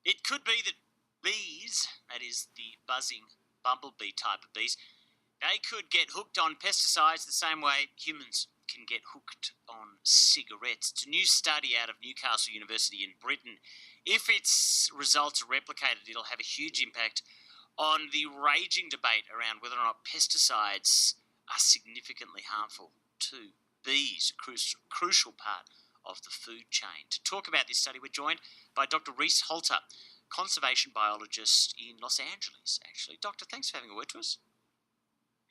It could be that bees, that is the buzzing bumblebee type of bees, they could get hooked on pesticides the same way humans can get hooked on cigarettes. It's a new study out of Newcastle University in Britain. If its results are replicated, it'll have a huge impact on the raging debate around whether or not pesticides are significantly harmful to bees, a crucial part of the food chain. To talk about this study, we're joined by Dr. Reese Halter, conservation biologist in Los Angeles, actually. Doctor, thanks for having a word to us.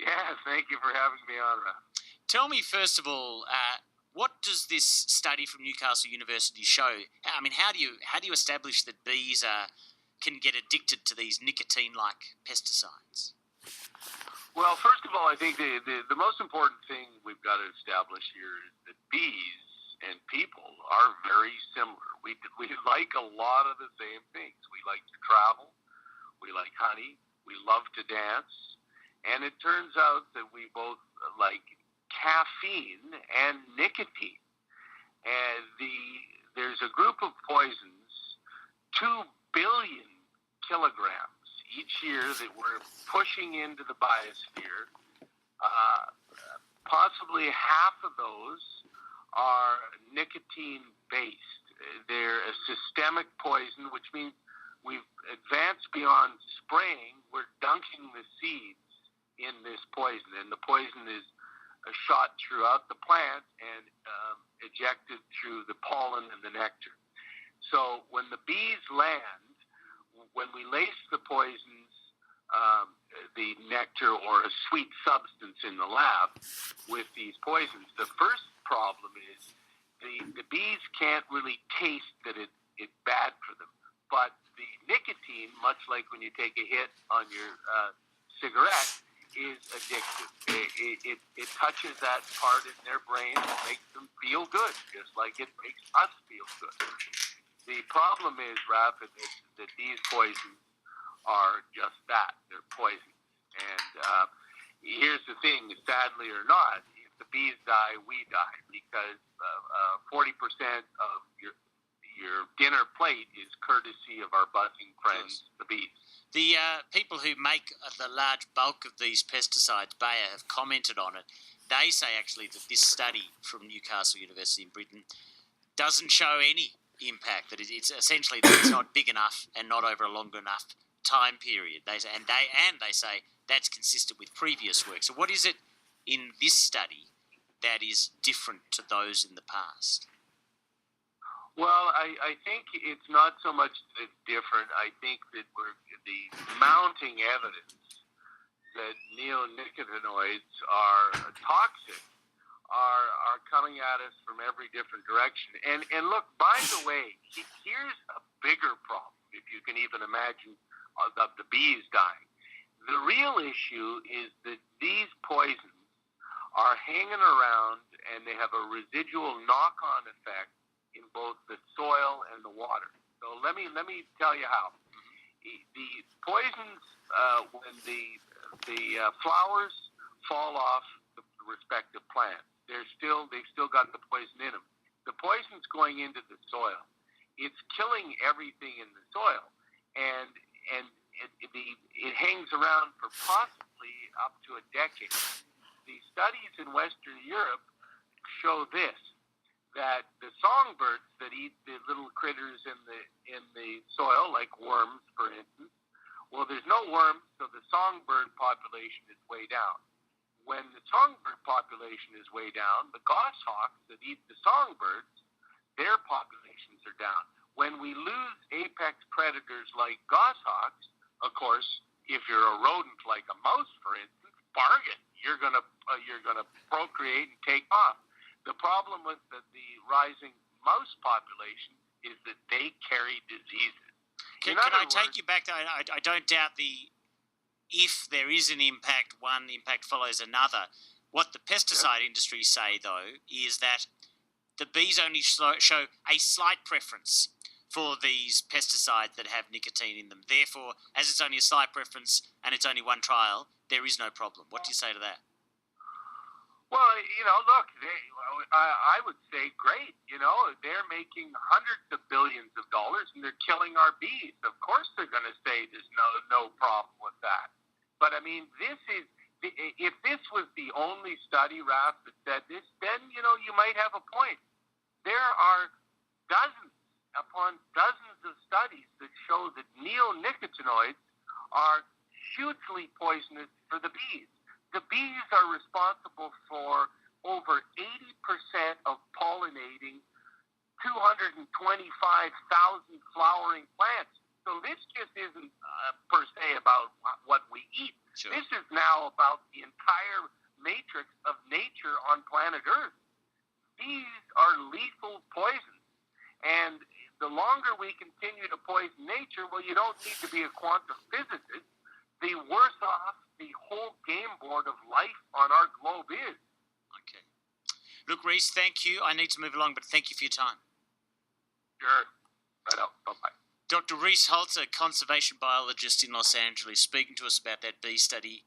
Yeah, thank you for having me on, Ralph. Tell me, first of all, what does this study from Newcastle University show? I mean, how do you establish that bees can get addicted to these nicotine-like pesticides? Well, first of all, I think the most important thing we've got to establish here is that bees and people are very similar. We like a lot of the same things. We like to travel. We like honey. We love to dance. And it turns out that we both like caffeine and nicotine. And there's a group of poisons, 2 billion kilograms each year, that we're pushing into the biosphere. Possibly half of those are nicotine-based. They're a systemic poison, which means we've advanced beyond spraying. We're dunking the seeds in this poison, and the poison is shot throughout the plant and ejected through the pollen and the nectar. So when the bees land, when we lace the poisons, the nectar or a sweet substance in the lab with these poisons, the first problem is the bees can't really taste that it's bad for them. But the nicotine, much like when you take a hit on your cigarette, is addictive. It touches that part in their brain and makes them feel good, just like it makes us feel good. The problem is, Raph, that these poisons are just that. They're poisons. And here's the thing, sadly or not, if the bees die, we die, because 40% of your dinner plate is courtesy of our buzzing friends, the bees. The people who make the large bulk of these pesticides, Bayer, have commented on it. They say actually that this study from Newcastle University in Britain doesn't show any impact, that it's essentially that it's not big enough and not over a long enough time period. They say, and they say that's consistent with previous work. So what is it in this study that is different to those in the past? Well, I think it's not so much that it's different. I think that the mounting evidence that neonicotinoids are toxic are coming at us from every different direction. And look, by the way, here's a bigger problem, if you can even imagine, of the bees dying. The real issue is that these poisons are hanging around and they have a residual knock-on effect in both the soil and the water. So let me tell you how. The poisons, when the flowers fall off the respective plants, they've still got the poison in them. The poison's going into the soil. It's killing everything in the soil, and it hangs around for possibly up to a decade. The studies in Western Europe show this, that the songbirds that eat the little critters in the soil, like worms, for instance, well, there's no worms, so the songbird population is way down. When the songbird population is way down, the goshawks that eat the songbirds, their populations are down. When we lose apex predators like goshawks, of course, if you're a rodent like a mouse, for instance, bargain. You're gonna procreate and take off. The problem with the rising mouse population is that they carry diseases. Can I take you back to, I don't doubt if there is an impact, one impact follows another. What the pesticide industry say, though, is that the bees only show a slight preference for these pesticides that have nicotine in them. Therefore, as it's only a slight preference and it's only one trial, there is no problem. What do you say to that? Well, look, I would say great. They're making hundreds of billions of dollars and they're killing our bees. Of course, they're going to say there's no problem with that. But I mean, if this was the only study, Raph, that said this, then you might have a point. There are dozens upon dozens of studies that show that neonicotinoids are hugely poisonous for the bees. The bees are responsible for over 80% of pollinating 225,000 flowering plants. So this just isn't per se about what we eat. Sure. This is now about the entire matrix of nature on planet Earth. These are lethal poisons. And the longer we continue to poison nature, well, you don't need to be a quantum physicist. The worse off the whole game board of life on our globe is. Okay. Look, Reese, thank you. I need to move along, but thank you for your time. Sure. Right out. Bye-bye. Dr. Reese Halter, conservation biologist in Los Angeles, speaking to us about that bee study